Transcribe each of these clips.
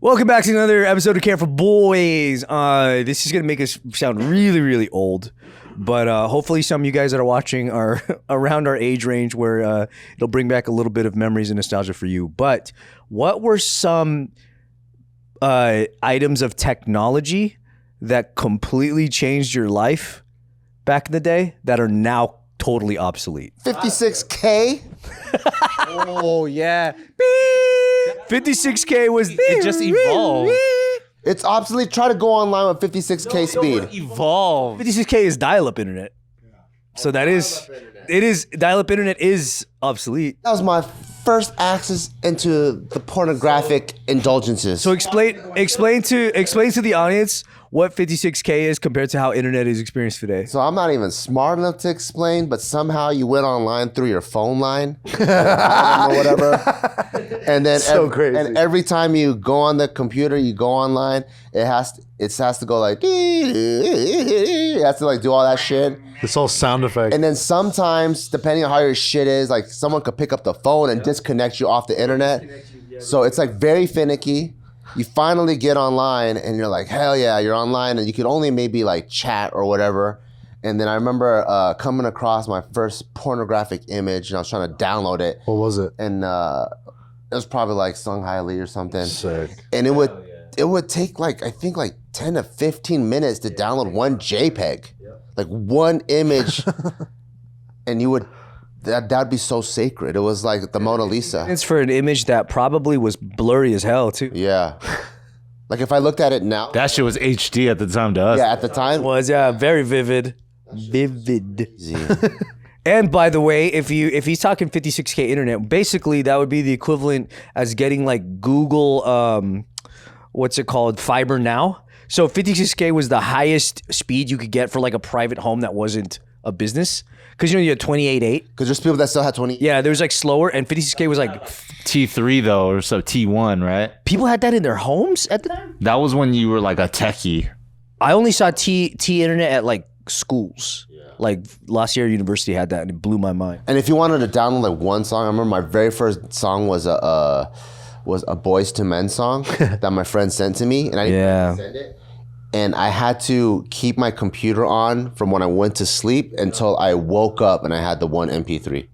Welcome back to another episode of Care for Boys. This is going to make us sound really, really old. But hopefully some of you guys that are watching are around our age range where it'll bring back a little bit of memories and nostalgia for you. But what were some items of technology that completely changed your life back in the day that are now totally obsolete? 56K? Oh, yeah. 56K was... It just evolved. It's obsolete. Try to go online with 56K speed. Evolved. 56K is dial-up internet. So that is... It is... Dial-up internet is obsolete. That was my first access into the pornographic indulgences. So explain to the audience what 56K is compared to how internet is experienced today. So I'm not even smart enough to explain, but somehow you went online through your phone line or whatever. And then crazy. And every time you go on the computer, you go online, it has to go like it has to like do all that shit. This whole sound effect. And then sometimes, depending on how your shit is, like someone could pick up the phone and disconnect you off the internet. So it's like very finicky. You finally get online and you're like, hell yeah, you're online, and you could only maybe like chat or whatever. And then I remember coming across my first pornographic image and I was trying to download it. What was it? And it was probably like Sung Hai Lee or something. Sick. And it would take like, I think like 10 to 15 minutes to download one JPEG. Like one image. And you would... That'd be so sacred. It was like the Mona Lisa. It's for an image that probably was blurry as hell too. Yeah. Like if I looked at it now. That shit was HD at the time to us. Yeah, at the time. Was very vivid. Vivid. And by the way, if he's talking 56K internet, basically that would be the equivalent as getting like Google what's it called? Fiber now. So 56K was the highest speed you could get for like a private home that wasn't a business. Because you had 28.8. Because there's people that still had 20. Yeah, there was like slower, and 56K was like... T3 though, or so T1, right? People had that in their homes at the time? That was when you were like a techie. I only saw T internet at like schools. Yeah. Like La Sierra University had that, and it blew my mind. And if you wanted to download like one song, I remember my very first song was a Boys to Men song that my friend sent to me, and I didn't send it. And I had to keep my computer on from when I went to sleep until I woke up and I had the one MP3.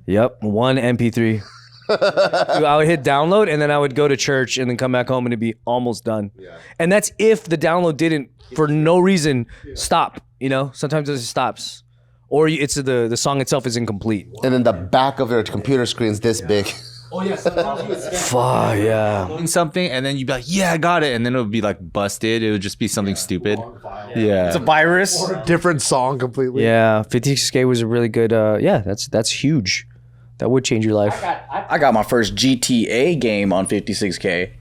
Yep, one MP3. I would hit download and then I would go to church and then come back home and it'd be almost done. Yeah. And that's if the download didn't, for no reason, stop. You know, sometimes it just stops. Or it's the song itself is incomplete. And then the back of your computer screen's this big. Oh yeah, fuck yeah. Something, and then you'd be like, yeah, I got it, and then it would be like busted. It would just be something stupid. Yeah, it's a virus. Or a different song completely. Yeah, 56K was a really good. Yeah, that's huge. That would change your life. I got my first GTA game on 56K.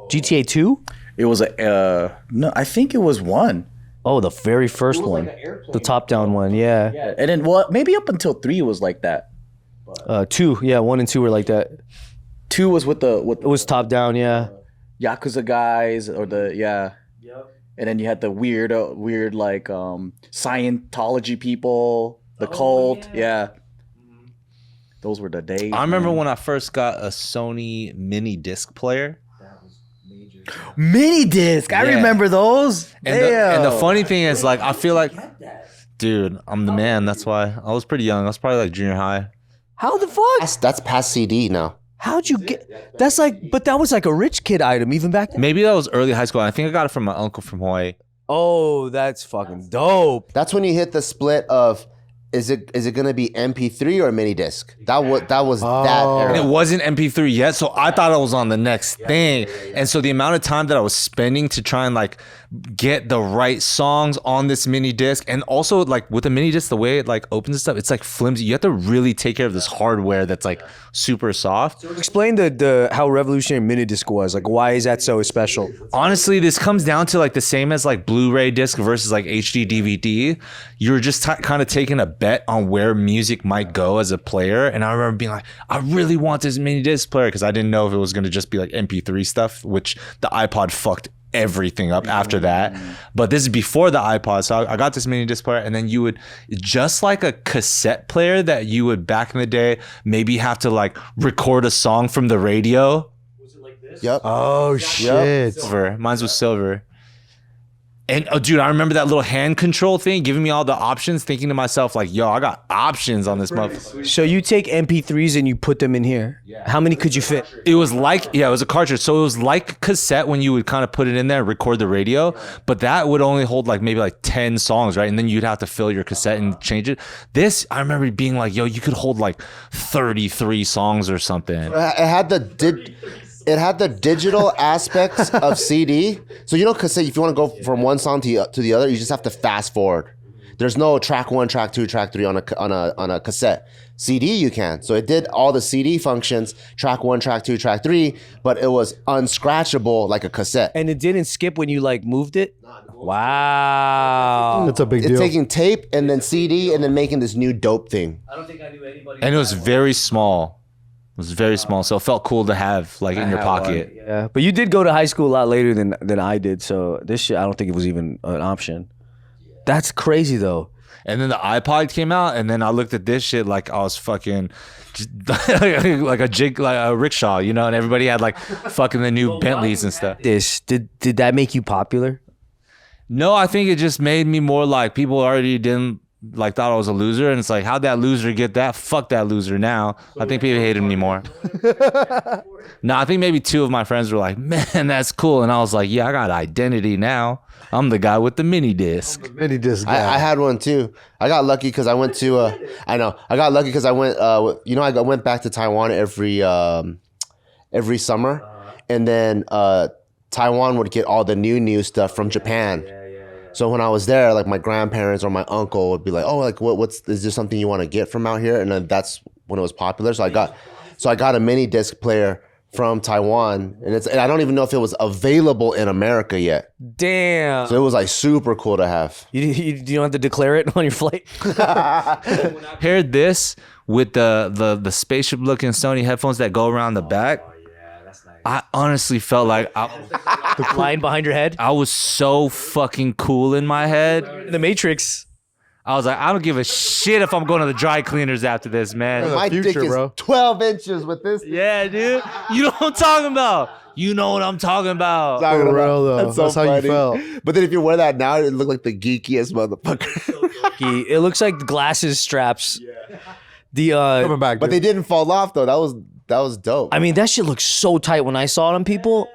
GTA 2? It was no, I think it was 1. Oh, the very first one, like the top-down one. Yeah. And then maybe up until 3 was like that. 2, yeah, 1 and 2 were like that. 2 was with it was top down, yeah. Yakuza guys or Yep. And then you had the weird like Scientology people, the cult, yeah. Those were the days. I remember when I first got a Sony MiniDisc player. MiniDisc, I remember those. And the funny thing is, like, I feel like, dude, I'm the man. That's why I was pretty young. I was probably like junior high. How the fuck? That's past CD now. How'd you get? That's like, but that was like a rich kid item even back then. Maybe that was early high school. I think I got it from my uncle from Hawaii. Oh, that's fucking dope. That's when you hit the split of, is it gonna be MP3 or MiniDisc? That was that era. And it wasn't MP3 yet, so I thought I was on the next thing. And so the amount of time that I was spending to try and like get the right songs on this MiniDisc, and also like with the MiniDisc, the way it like opens and stuff, it's like flimsy. You have to really take care of this hardware that's like super soft. Explain the how revolutionary MiniDisc was. Like, why is that so special? Honestly, this comes down to like the same as like Blu-ray disc versus like HD DVD. You're just kind of taking a bet on where music might go as a player. And I remember being like, I really want this MiniDisc player, because I didn't know if it was going to just be like MP3 stuff, which the iPod fucked everything up after that. But this is before the iPod, so I got this MiniDisc player, and then you would, just like a cassette player that you would back in the day maybe have to like record a song from the radio. Yep. Oh shit! Silver. Mine was silver. And oh, dude, I remember that little hand control thing, giving me all the options, thinking to myself, like, yo, I got options on this motherfucker. So you take MP3s and you put them in here. How many could you fit? It was like, yeah, it was a cartridge. So it was like cassette when you would kind of put it in there and record the radio, but that would only hold like maybe like 10 songs, right? And then you'd have to fill your cassette and change it. This, I remember being like, yo, you could hold like 33 songs or something. It had the digital aspects of CD. So you know, cassette, if you want to go from one song to the other, you just have to fast forward. There's no track 1, track 2, track 3 on a cassette. CD you can. So it did all the CD functions, track 1, track 2, track 3, but it was unscratchable like a cassette. And it didn't skip when you like moved it? Wow. That's a big It's deal. taking tape and then CD and then making this new dope thing. I don't think I knew anybody. And it was very small. It was very small. So it felt cool to have like in your pocket. Yeah, but you did go to high school a lot later than I did, so this shit I don't think it was even an option. That's crazy though. And then the iPod came out, and then I looked at this shit like I was fucking like a rickshaw, you know, and everybody had like fucking the new Bentleys and stuff. Did that make you popular? No, I think it just made me more like people already didn't like thought I was a loser, and it's like, how'd that loser get that? Fuck that loser now. I think people hated me more. No, I think maybe 2 of my friends were like, man, that's cool. And I was like, yeah, I got identity now. I'm the guy with the MiniDisc. MiniDisc. I had one too. I got lucky because I went to. I got lucky because I went. I went back to Taiwan every summer, and then Taiwan would get all the new stuff from Japan. So when I was there, like my grandparents or my uncle would be like, "Oh, like is there something you want to get from out here?" And then that's when it was popular. So I got a MiniDisc player from Taiwan, and I don't even know if it was available in America yet. Damn. So it was like super cool to have. You don't have to declare it on your flight. Paired this with the spaceship looking Sony headphones that go around the back. I honestly felt like The line behind your head. I was so fucking cool in my head. The Matrix. I was like, I don't give a shit if I'm going to the dry cleaners after this, man. My future, dick is bro. 12 inches with this. Yeah, dude. You know what I'm talking about. You know what I'm talking about. Talking For about- real, though. That's how you felt. But then if you wear that now, it look like the geekiest motherfucker. It looks like glasses straps. The Coming back, But dude. they didn't fall off though. That was dope. I mean, that shit looks so tight when I saw it on people.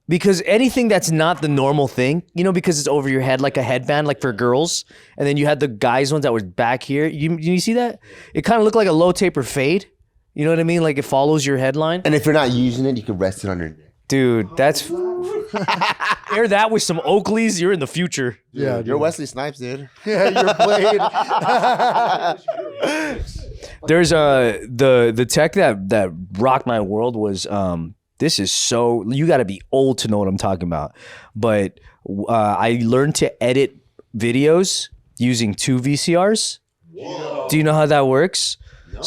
Because anything that's not the normal thing, you know, because it's over your head like a headband, like for girls, and then you had the guys ones that were back here. You see that? It kind of looked like a low taper fade. You know what I mean? Like it follows your headline. And if you're not using it, you can rest it on your neck. Dude, that's pair that with some Oakleys. You're in the future. Yeah, You're dude. Wesley Snipes, dude. Yeah, you're played. There's the tech that rocked my world was this is so, you got to be old to know what I'm talking about. But I learned to edit videos using 2 VCRs. Whoa. Do you know how that works? No.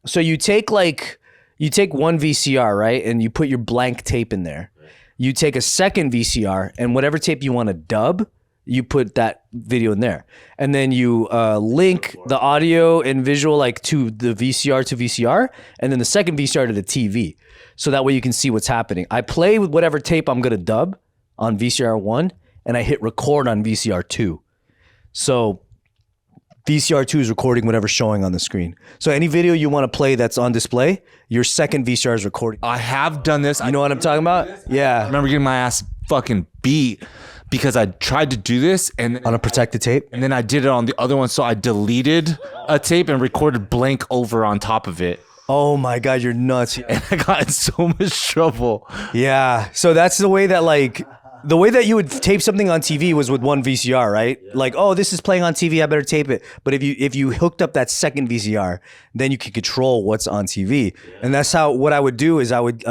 So you take one VCR, right? And you put your blank tape in there. You take a second VCR and whatever tape you want to dub, you put that video in there. And then you link the audio and visual like to the VCR to VCR, and then the second VCR to the TV. So that way you can see what's happening. I play with whatever tape I'm gonna dub on VCR 1, and I hit record on VCR 2. So VCR 2 is recording whatever's showing on the screen. So any video you want to play that's on display, your second VCR is recording. I have done this. You know what I'm talking about? Yeah. I remember getting my ass fucking beat because I tried to do this and On a protected tape? then I did it on the other one. So I deleted a tape and recorded blank over on top of it. Oh my God, you're nuts. And I got in so much trouble. Yeah. So that's the way that you would tape something on TV was with one VCR, right? Yeah. Like, oh, this is playing on TV, I better tape it. But if you hooked up that second VCR, then you could control what's on TV. Yeah. And that's what I would do is I would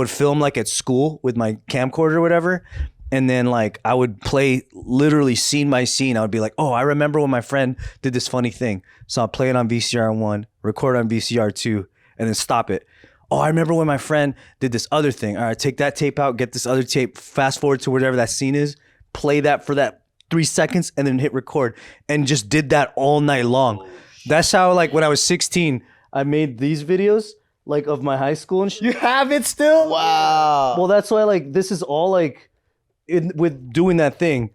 film like at school with my camcorder or whatever. And then like I would play literally scene by scene. I would be like, oh, I remember when my friend did this funny thing. So I'll play it on VCR 1, record on VCR 2, and then stop it. Oh, I remember when my friend did this other thing. All right, take that tape out, get this other tape, fast forward to whatever that scene is, play that for that 3 seconds, and then hit record. And just did that all night long. That's how, like, when I was 16, I made these videos. like of my high school and shit. You have it still? Wow. Well, that's why like this is all like with doing that thing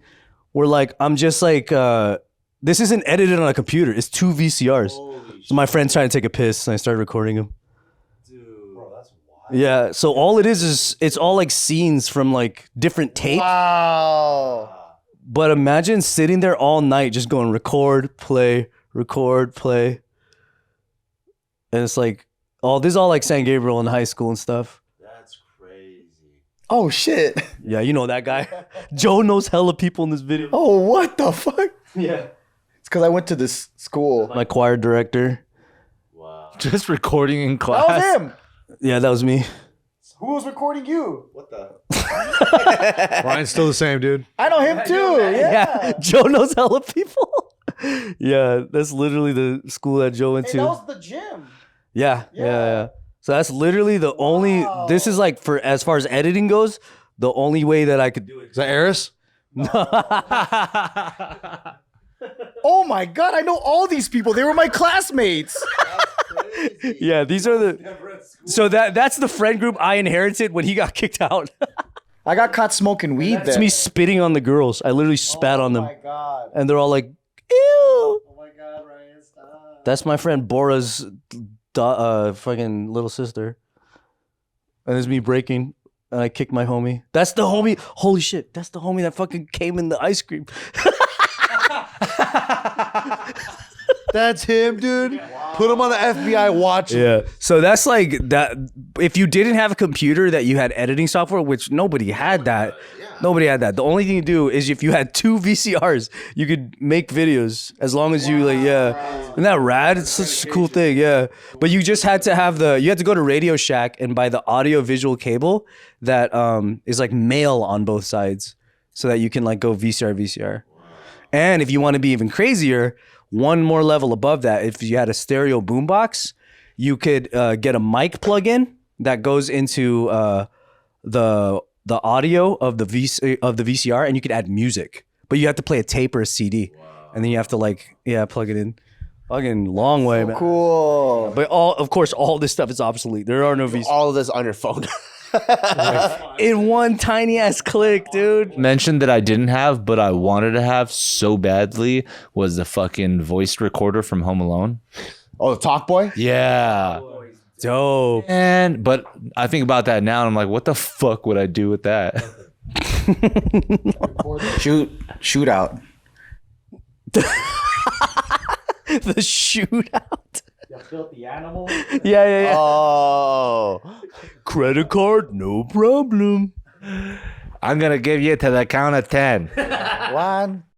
where like I'm just like this isn't edited on a computer. It's 2 VCRs. So my friend's trying to take a piss and I started recording him. Dude, bro, that's wild. Yeah, so all it is it's all like scenes from like different tape. Wow. But imagine sitting there all night just going record, play, record, play. And it's like this is all like San Gabriel in high school and stuff. That's crazy. Oh shit. Yeah, you know that guy. Joe knows hella people in this video. Oh, what the fuck? Yeah. It's because I went to this school. My choir director. Wow. Just recording in That class. was him. Yeah, that was me. Who was recording you? What the? Ryan's still the same, dude. I know him too. Yeah. Joe knows hella people. Yeah, that's literally the school that Joe went to. the gym. Yeah. So that's literally the only. This is like for as far as editing goes, the only way that I could do it. Is that Eris? Oh my god, I know all these people. They were my classmates. Yeah, these are the. So that's the friend group I inherited when he got kicked out. I got caught smoking weed It's there. me spitting on the girls. I literally spat on them, god. and they're all like, "Ew." Oh my god, Ryan, stop. That's my friend Bora's fucking little sister. And it's me breaking, and I kicked my homie. That's the homie. Holy shit, that's the homie that fucking came in the ice cream. That's him, dude. Put him on the FBI watch list. Yeah. So that's like that. If you didn't have a computer that you had editing software, which nobody had that. Nobody had that. The only thing you do is if you had 2 VCRs, you could make videos as long as you like, yeah. Isn't that rad? It's such a cool thing, yeah. But you just had to have you had to go to Radio Shack and buy the audio visual cable that is like male on both sides so that you can like go VCR. And if you want to be even crazier, one more level above that, if you had a stereo boombox, you could get a mic plug-in that goes into the audio of the VCR, and you could add music. But you have to play a tape or a CD, and then you have to like plug it in. Fucking long way, man. Cool. But of course, all this stuff is obsolete. There are no VCRs. All of this on your phone. In one tiny ass click, dude. Mentioned that I didn't have, but I wanted to have so badly was the fucking voice recorder from Home Alone. Oh, the Talk Boy? Yeah. Dope. But I think about that now and I'm like, what the fuck would I do with that? Shootout. The shootout. Filthy animal. Yeah. Oh. Credit card, no problem. I'm going to give you to the count of 10. 1,